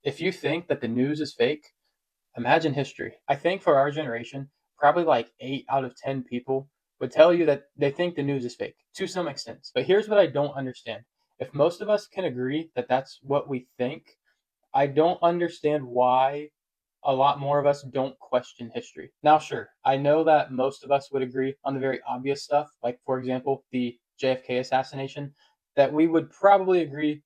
If you think that the news is fake, imagine history. I think for our generation, probably like 8 out of 10 people would tell you that they think the news is fake to some extent. But here's what I don't understand. If most of us can agree that that's what we think, I don't understand why a lot more of us don't question history. Now, sure, I know that most of us would agree on the very obvious stuff, like, for example, the JFK assassination, that we would probably agree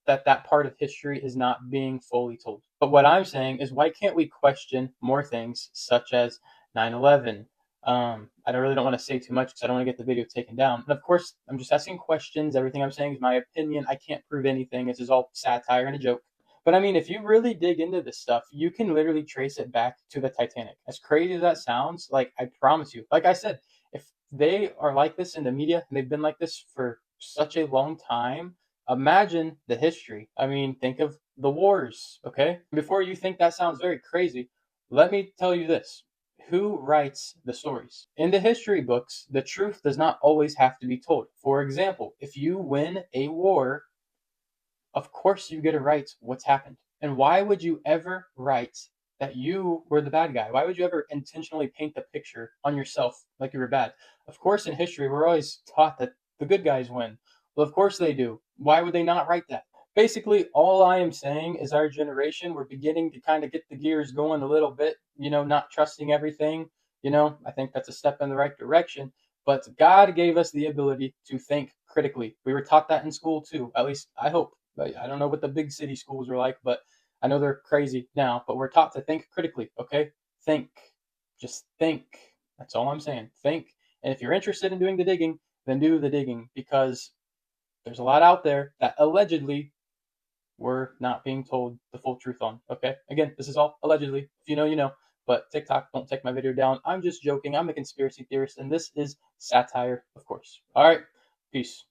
that that part of history is not being fully told. But what I'm saying is, why can't we question more things, such as 9/11? I don't really don't want to say too much because I don't want to get the video taken down. And of course, I'm just asking questions. Everything I'm saying is my opinion. I can't prove anything. This is all satire and a joke. But I mean, if you really dig into this stuff, you can literally trace it back to the Titanic. As crazy as that sounds, like, I promise you, like I said, if they are like this in the media and they've been like this for such a long time, imagine the history. I mean, think of the wars, okay? Before you think that sounds very crazy, let me tell you this. Who writes the stories? In the history books, the truth does not always have to be told. For example, if you win a war, of course you get to write what's happened. And why would you ever write that you were the bad guy? Why would you ever intentionally paint the picture on yourself like you were bad? Of course, in history, we're always taught that the good guys win. Well, of course they do. Why would they not write that? Basically, all I am saying is our generation, we're beginning to kind of get the gears going a little bit, not trusting everything. I think that's a step in the right direction. But God gave us the ability to think critically. We were taught that in school too. At least I hope. I don't know what the big city schools were like, but I know they're crazy now. But we're taught to think critically, okay? Think. Just think. That's all I'm saying. Think. And if you're interested in doing the digging, then do the digging because there's a lot out there that allegedly we're not being told the full truth on, okay? Again, this is all allegedly. If you know, you know. But TikTok, don't take my video down. I'm just joking. I'm a conspiracy theorist, and this is satire, of course. All right. Peace.